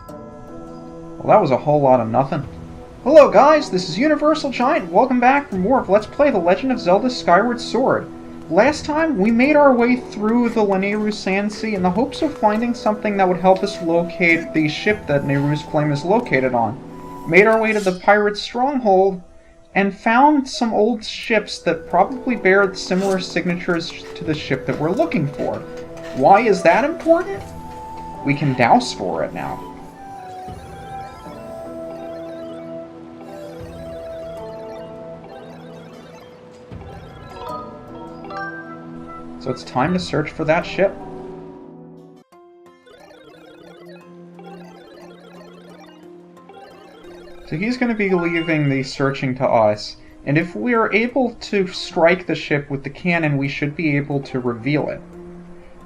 Well, that was a whole lot of nothing. Hello guys, this is UniversalGiant. Welcome back for more of Let's Play The Legend of Zelda Skyward Sword. Last time, we made our way through the Lanayru Sand Sea in the hopes of finding something that would help us locate the ship that Nehru's Flame is located on. Made our way to the pirate stronghold, and found some old ships that probably bear similar signatures to the ship that we're looking for. Why is that important? We can douse for it now. So it's time to search for that ship. So he's going to be leaving the searching to us, and if we are able to strike the ship with the cannon, we should be able to reveal it.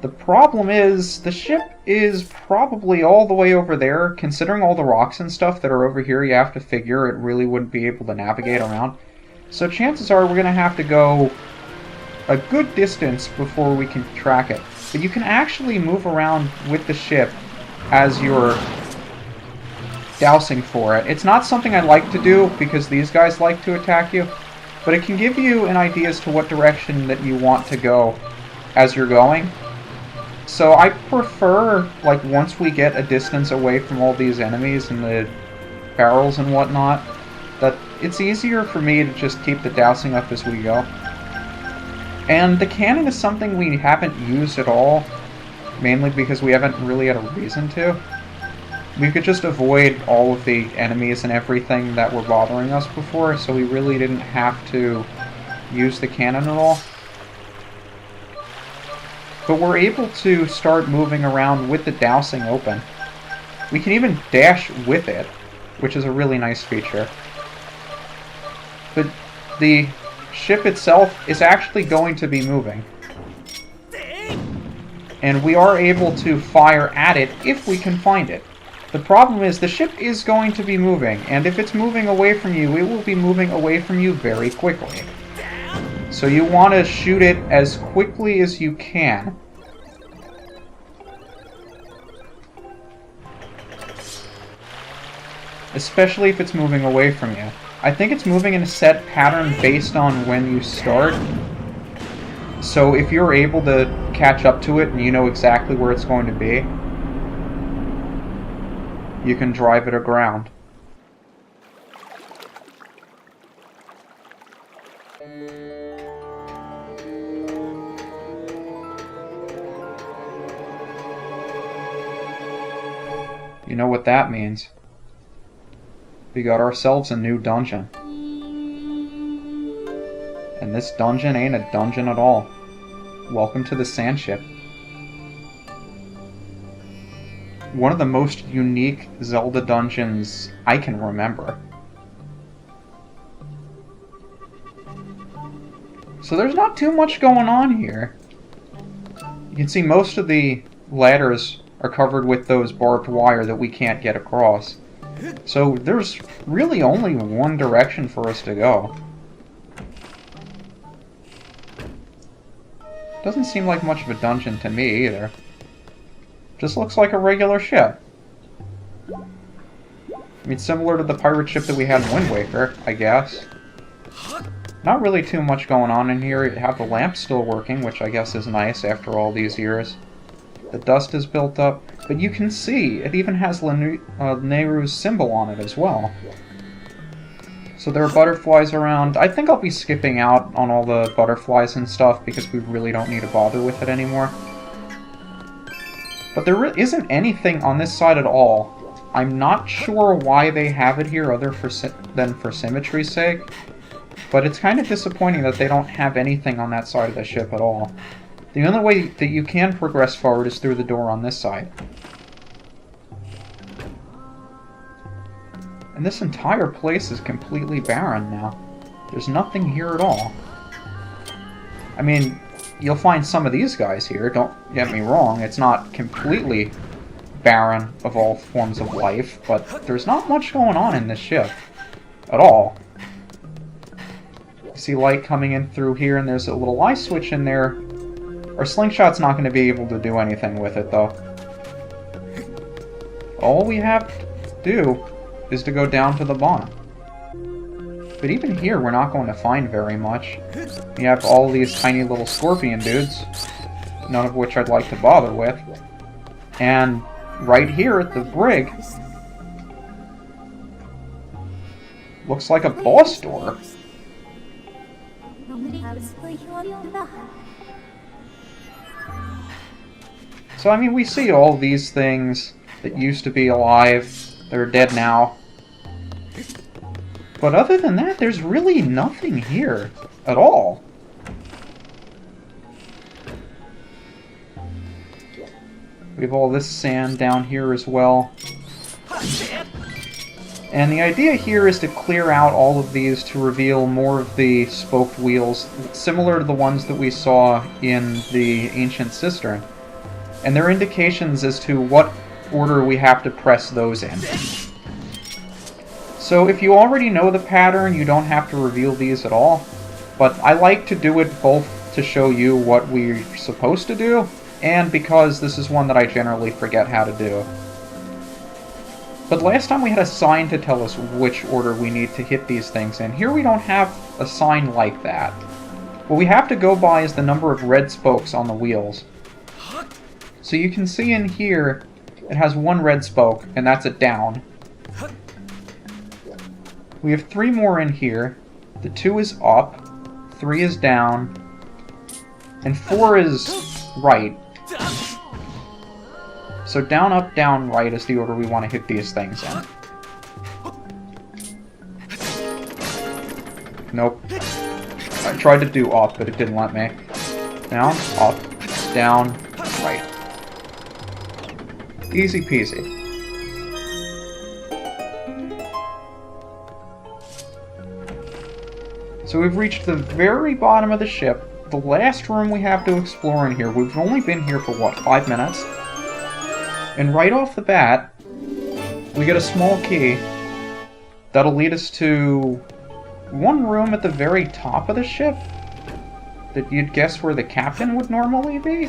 The problem is, the ship is probably all the way over there. Considering all the rocks and stuff that are over here, you have to figure it really wouldn't be able to navigate around. So chances are we're going to have to go a good distance before we can track it. But you can actually move around with the ship as you're dousing for it. It's not something I like to do because these guys like to attack you, but it can give you an idea as to what direction that you want to go as you're going. So I prefer, like, once we get a distance away from all these enemies and the barrels and whatnot, that it's easier for me to just keep the dousing up as we go. And the cannon is something we haven't used at all, mainly because we haven't really had a reason to. We could just avoid all of the enemies and everything that were bothering us before, so we really didn't have to use the cannon at all. But we're able to start moving around with the dousing open. We can even dash with it, which is a really nice feature. But the ship itself is actually going to be moving. And we are able to fire at it if we can find it. The problem is the ship is going to be moving, and if it's moving away from you, it will be moving away from you very quickly. So you want to shoot it as quickly as you can. Especially if it's moving away from you. I think it's moving in a set pattern based on when you start. So if you're able to catch up to it and you know exactly where it's going to be, you can drive it aground. You know what that means. We got ourselves a new dungeon. And this dungeon ain't a dungeon at all. Welcome to the sand ship. One of the most unique Zelda dungeons I can remember. So there's not too much going on here. You can see most of the ladders are covered with those barbed wire that we can't get across. So there's really only one direction for us to go. Doesn't seem like much of a dungeon to me either. Just looks like a regular ship. I mean, similar to the pirate ship that we had in Wind Waker, I guess. Not really too much going on in here. You have the lamp still working, which I guess is nice after all these years. The dust is built up, but you can see it even has Nehru's symbol on it as well. So there are butterflies around. I think I'll be skipping out on all the butterflies and stuff because we really don't need to bother with it anymore. But there isn't anything on this side at all. I'm not sure why they have it here other than for symmetry's sake. But it's kind of disappointing that they don't have anything on that side of the ship at all. The only way that you can progress forward is through the door on this side. And this entire place is completely barren now. There's nothing here at all. I mean, you'll find some of these guys here, don't get me wrong, it's not completely barren of all forms of life, but there's not much going on in this ship. At all. You see light coming in through here, and there's a little eye switch in there. Our slingshot's not going to be able to do anything with it, though. all we have to do is to go down to the bottom. But even here, we're not going to find very much. We have all these tiny little scorpion dudes, none of which I'd like to bother with. And right here at the brig, looks like a boss door. So, I mean, we see all these things that used to be alive. They're dead now. But other than that, there's really nothing here at all. We have all this sand down here as well. And the idea here is to clear out all of these to reveal more of the spoked wheels, similar to the ones that we saw in the Ancient Cistern. And they're indications as to what order we have to press those in. So if you already know the pattern, you don't have to reveal these at all. But I like to do it both to show you what we're supposed to do, and because this is one that I generally forget how to do. But last time we had a sign to tell us which order we need to hit these things in. Here we don't have a sign like that. What we have to go by is the number of red spokes on the wheels. So you can see in here, it has one red spoke, and that's a down. We have 3 more in here. The 2 is up, 3 is down, and 4 is right. So down, up, down, right is the order we want to hit these things in. Nope. I tried to do up, but it didn't let me. Down, up, down, right. Easy peasy. So we've reached the very bottom of the ship, the last room we have to explore in here. We've only been here for, what, 5 minutes? And right off the bat, we get a small key that'll lead us to one room at the very top of the ship that you'd guess where the captain would normally be.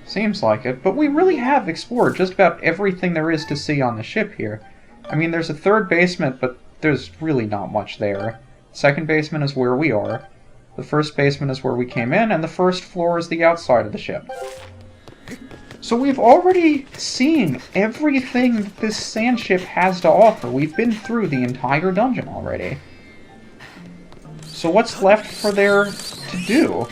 Seems like it, but we really have explored just about everything there is to see on the ship here. I mean, there's a 3rd basement, but there's really not much there. 2nd basement is where we are. The 1st basement is where we came in, and the 1st floor is the outside of the ship. So we've already seen everything that this sand ship has to offer. We've been through the entire dungeon already. So what's left for there to do?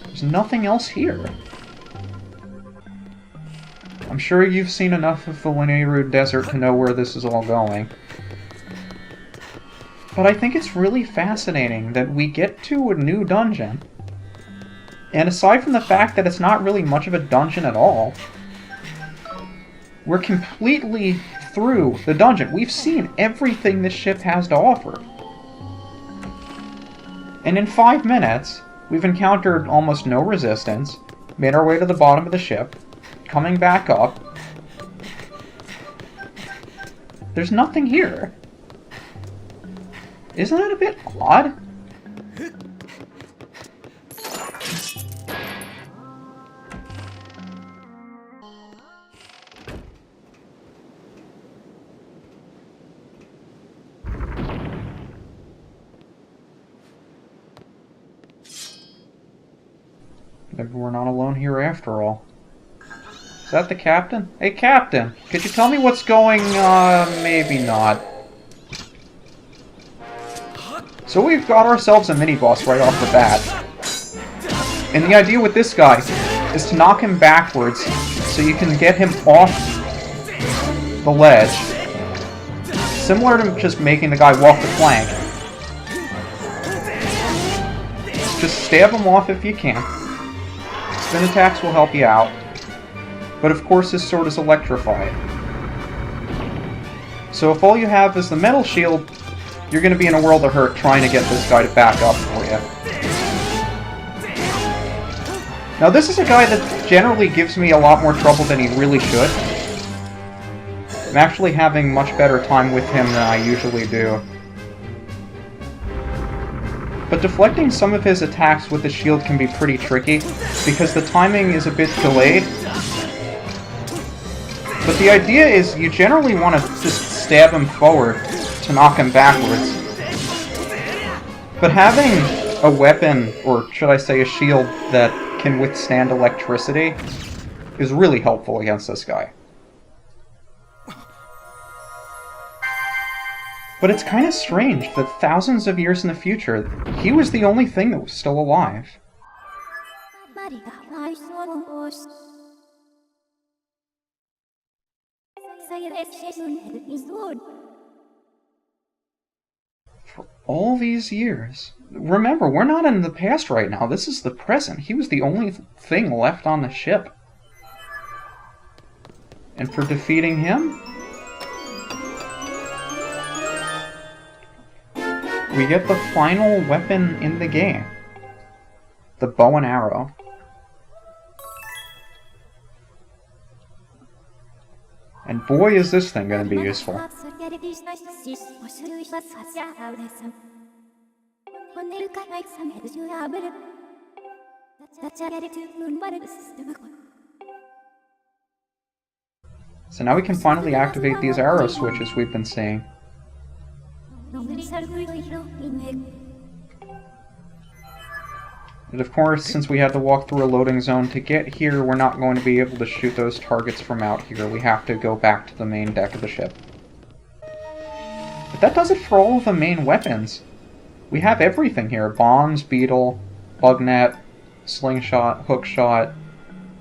There's nothing else here. I'm sure you've seen enough of the Lineru Desert to know where this is all going. But I think it's really fascinating that we get to a new dungeon, and aside from the fact that it's not really much of a dungeon at all, we're completely through the dungeon. We've seen everything this ship has to offer. And in 5 minutes, we've encountered almost no resistance, made our way to the bottom of the ship, coming back up. There's nothing here. Isn't that a bit odd? Maybe we're not alone here after all. Is that the captain? Hey, Captain! Could you tell me what's going, maybe not. So we've got ourselves a mini-boss right off the bat. And the idea with this guy is to knock him backwards so you can get him off the ledge. Similar to just making the guy walk the plank. Just stab him off if you can. Spin attacks will help you out. But of course his sword is electrified. So if all you have is the metal shield, you're going to be in a world of hurt trying to get this guy to back up for you. Now this is a guy that generally gives me a lot more trouble than he really should. I'm actually having much better time with him than I usually do. But But deflecting some of his attacks with the shield can be pretty tricky, because the timing is a bit delayed. But the idea is you generally want to just stab him forward to knock him backwards. But having a weapon, or should I say a shield, that can withstand electricity is really helpful against this guy. But it's kind of strange that thousands of years in the future, he was the only thing that was still alive. For all these years. Remember, we're not in the past right now. This is the present. He was the only thing left on the ship. And for defeating him, we get the final weapon in the game. The bow and arrow. And boy, is this thing going to be useful. So now we can finally activate these arrow switches we've been seeing. And of course, since we had to walk through a loading zone to get here, we're not going to be able to shoot those targets from out here. We have to go back to the main deck of the ship. But that does it for all of the main weapons. We have everything here. Bombs, beetle, bug net, slingshot, hookshot,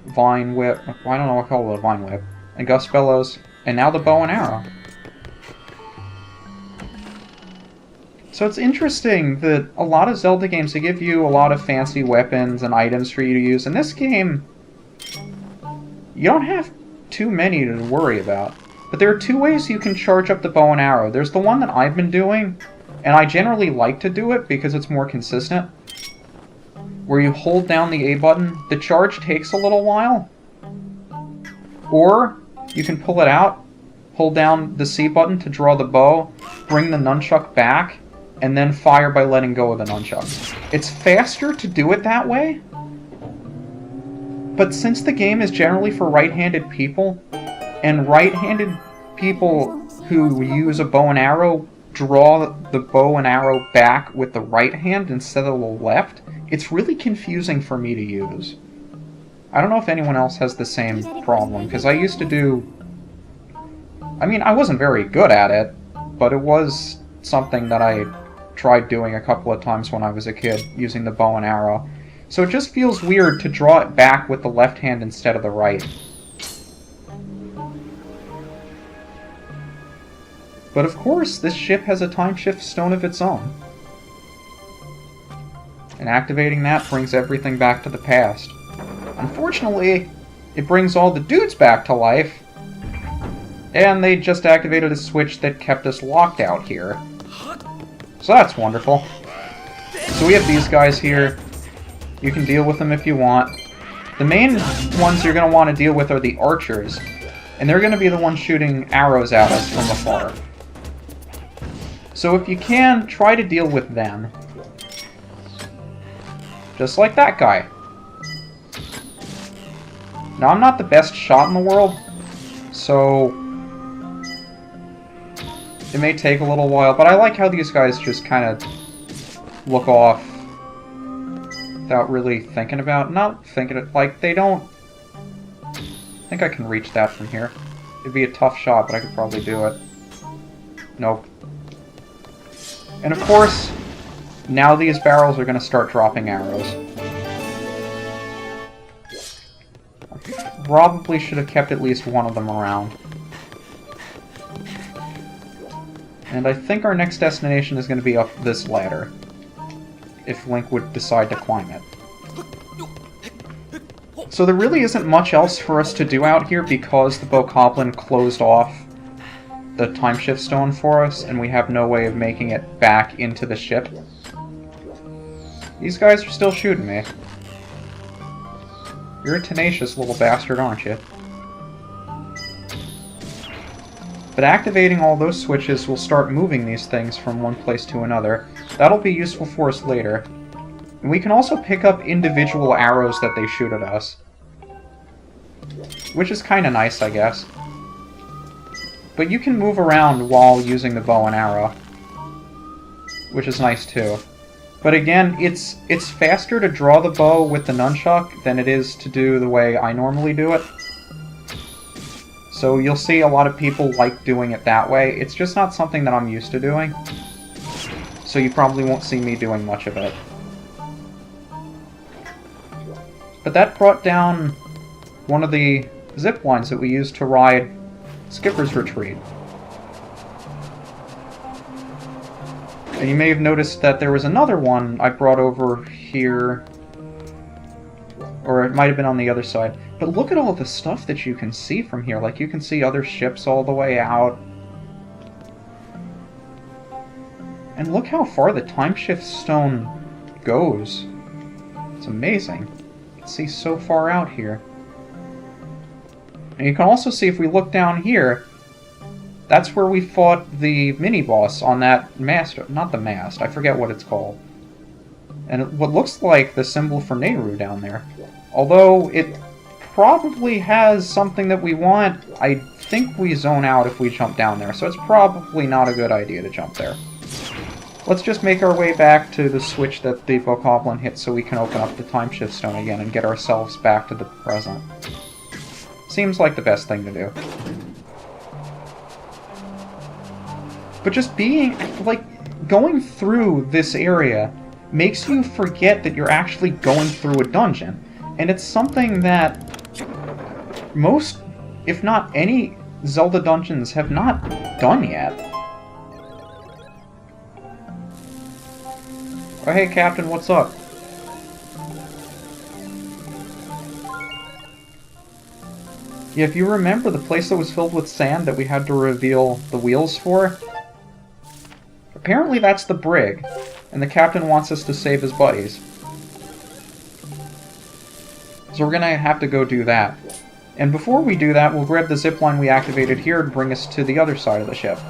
vine whip. I don't know what I call it, a vine whip. And gust bellows. And now the bow and arrow. So it's interesting that a lot of Zelda games, they give you a lot of fancy weapons and items for you to use. In this game, you don't have too many to worry about. But there are two ways you can charge up the bow and arrow. There's the one that I've been doing, and I generally like to do it because it's more consistent, where you hold down the A button. The charge takes a little while. Or you can pull it out, hold down the C button to draw the bow, bring the nunchuck back, and then fire by letting go of the nunchuck. It's faster to do it that way, but since the game is generally for right-handed people, and right-handed people who use a bow and arrow draw the bow and arrow back with the right hand instead of the left, it's really confusing for me to use. I don't know if anyone else has the same problem, because I used to do... I mean, I wasn't very good at it, but it was something that I tried doing a couple of times when I was a kid, using the bow and arrow. So it just feels weird to draw it back with the left hand instead of the right. But of course, this ship has a time shift stone of its own. And activating that brings everything back to the past. Unfortunately, it brings all the dudes back to life, and they just activated a switch that kept us locked out here. So that's wonderful. So we have these guys here. You can deal with them if you want. The main ones you're going to want to deal with are the archers, and they're going to be the ones shooting arrows at us from afar. So if you can, try to deal with them. Just like that guy. Now, I'm not the best shot in the world, so it may take a little while, but I like how these guys just kind of look off without really thinking about, not thinking it, like, they don't... I think I can reach that from here. It'd be a tough shot, but I could probably do it. Nope. And of course, now these barrels are going to start dropping arrows. I probably should have kept at least one of them around. And I think our next destination is going to be up this ladder, if Link would decide to climb it. So there really isn't much else for us to do out here because the Bokoblin closed off the time shift stone for us, and we have no way of making it back into the ship. These guys are still shooting me. You're a tenacious little bastard, aren't you? But activating all those switches will start moving these things from one place to another. That'll be useful for us later. And we can also pick up individual arrows that they shoot at us. Which is kind of nice, I guess. But you can move around while using the bow and arrow. Which is nice too. But again, it's faster to draw the bow with the nunchuck than it is to do the way I normally do it. So you'll see a lot of people like doing it that way. It's just not something that I'm used to doing. So you probably won't see me doing much of it. But that brought down one of the zip lines that we used to ride Skipper's Retreat. And you may have noticed that there was another one I brought over here. Or it might have been on the other side. But look at all the stuff that you can see from here. Like, you can see other ships all the way out. And look how far the time shift stone goes. It's amazing. You can see so far out here. And you can also see, if we look down here, that's where we fought the mini-boss on that mast. Not the mast, I forget what it's called. And what looks like the symbol for Nehru down there. Although it probably has something that we want, I think we zone out if we jump down there, so it's probably not a good idea to jump there. Let's just make our way back to the switch that the Bokoblin hit so we can open up the time shift stone again and get ourselves back to the present. Seems like the best thing to do. But just being, like, going through this area makes you forget that you're actually going through a dungeon. And it's something that most, if not any, Zelda dungeons have not done yet. Oh, hey, Captain, what's up? Yeah, if you remember the place that was filled with sand that we had to reveal the wheels for, apparently that's the brig, and the captain wants us to save his buddies. So we're gonna have to go do that. And before we do that, we'll grab the zipline we activated here to bring us to the other side of the ship.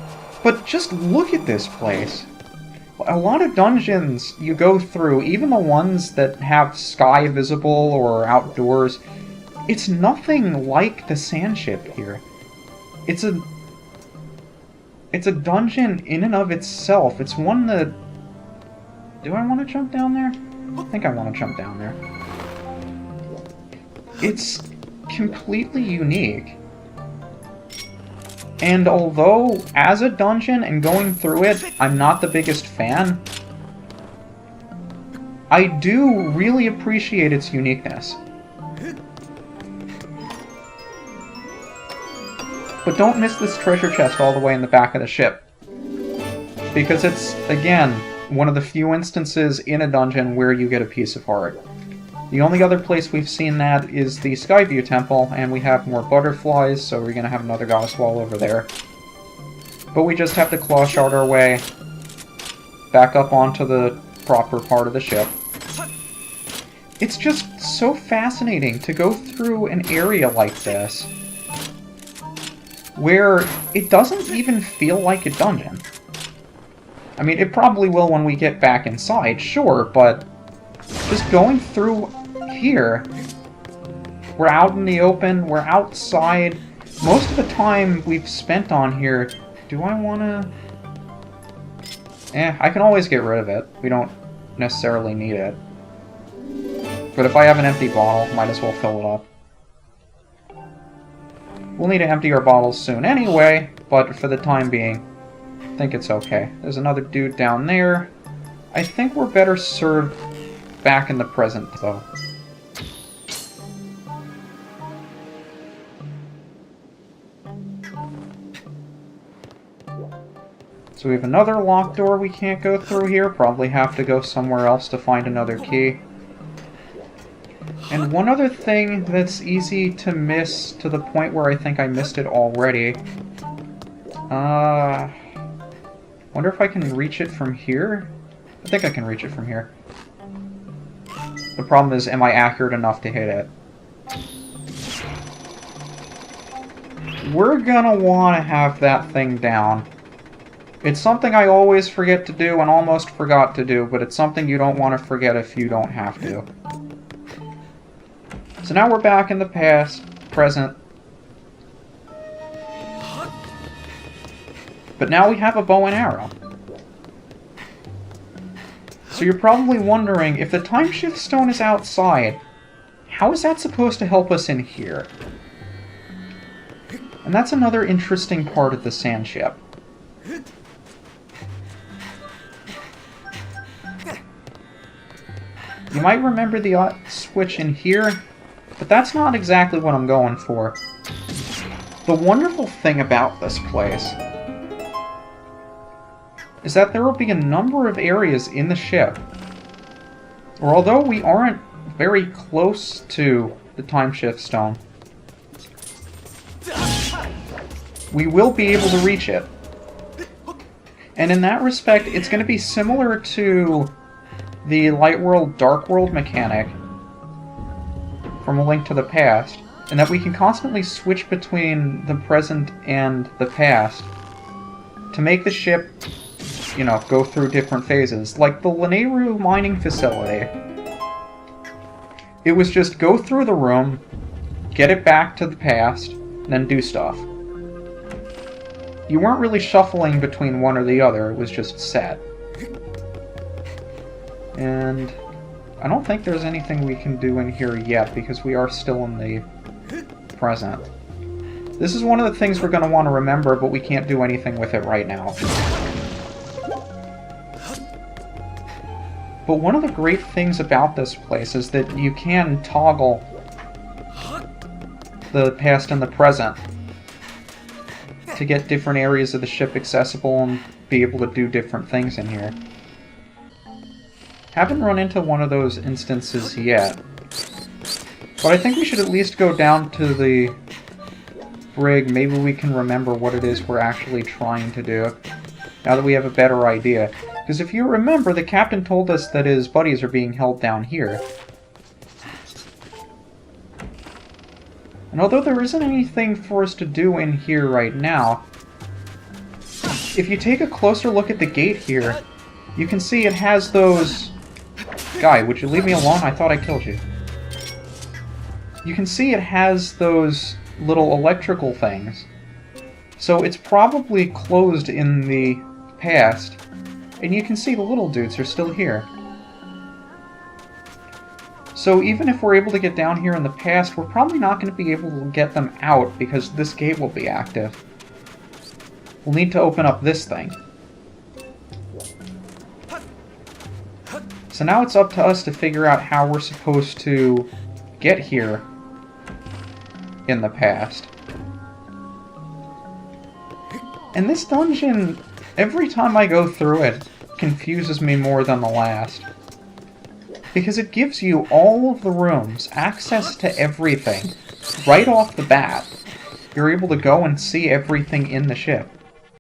But just look at this place. A lot of dungeons you go through, even the ones that have sky visible or outdoors, it's nothing like the sand ship here. It's a dungeon in and of itself. It's one that... Do I want to jump down there? I think I want to jump down there. It's completely unique. And although, as a dungeon and going through it, I'm not the biggest fan, I do really appreciate its uniqueness. But don't miss this treasure chest all the way in the back of the ship. Because it's, again, one of the few instances in a dungeon where you get a piece of art. The only other place we've seen that is the Skyview Temple, and we have more butterflies, so we're gonna have another goddess wall over there. But we just have to claw shard our way back up onto the proper part of the ship. It's just so fascinating to go through an area like this, where it doesn't even feel like a dungeon. I mean, it probably will when we get back inside, sure, but just going through here, we're out in the open, we're outside. Most of the time we've spent on here, do I want to... I can always get rid of it. We don't necessarily need it. But if I have an empty bottle, might as well fill it up. We'll need to empty our bottles soon anyway, but for the time being, I think it's okay. There's another dude down there. I think we're better served back in the present, though. So we have another locked door we can't go through here. Probably have to go somewhere else to find another key. And one other thing that's easy to miss to the point where I think I missed it already. Wonder if I can reach it from here? I think I can reach it from here. The problem is, am I accurate enough to hit it? we're gonna want to have that thing down. It's something I always forget to do and almost forgot to do, but it's something you don't want to forget if you don't have to. So now we're back in the past, present. But now we have a bow and arrow. So you're probably wondering, if the time shift stone is outside, how is that supposed to help us in here? And that's another interesting part of the sand ship. You might remember the switch in here, but that's not exactly what I'm going for. The wonderful thing about this place is that there will be a number of areas in the ship where, although we aren't very close to the time shift stone, we will be able to reach it. And in that respect, it's going to be similar to the Light World, Dark World mechanic from A Link to the Past, in that we can constantly switch between the present and the past to make the ship, you know, go through different phases. Like the Lanayru mining facility. It was just go through the room, get it back to the past, and then do stuff. You weren't really shuffling between one or the other, it was just set. And I don't think there's anything we can do in here yet, because we are still in the present. This is one of the things we're going to want to remember, but we can't do anything with it right now. But one of the great things about this place is that you can toggle the past and the present to get different areas of the ship accessible and be able to do different things in here. Haven't run into one of those instances yet, but I think we should at least go down to the brig. Maybe we can remember what it is we're actually trying to do, now that we have a better idea. Because if you remember, the captain told us that his buddies are being held down here. And although there isn't anything for us to do in here right now, if you take a closer look at the gate here, you can see it has those... Guy, would you leave me alone? I thought I killed you. You can see it has those little electrical things. So it's probably closed in the past, and you can see the little dudes are still here. So even if we're able to get down here in the past, we're probably not going to be able to get them out because this gate will be active. We'll need to open up this thing. So now it's up to us to figure out how we're supposed to get here in the past. And this dungeon, every time I go through it, confuses me more than the last. Because it gives you all of the rooms, access to everything, right off the bat. You're able to go and see everything in the ship.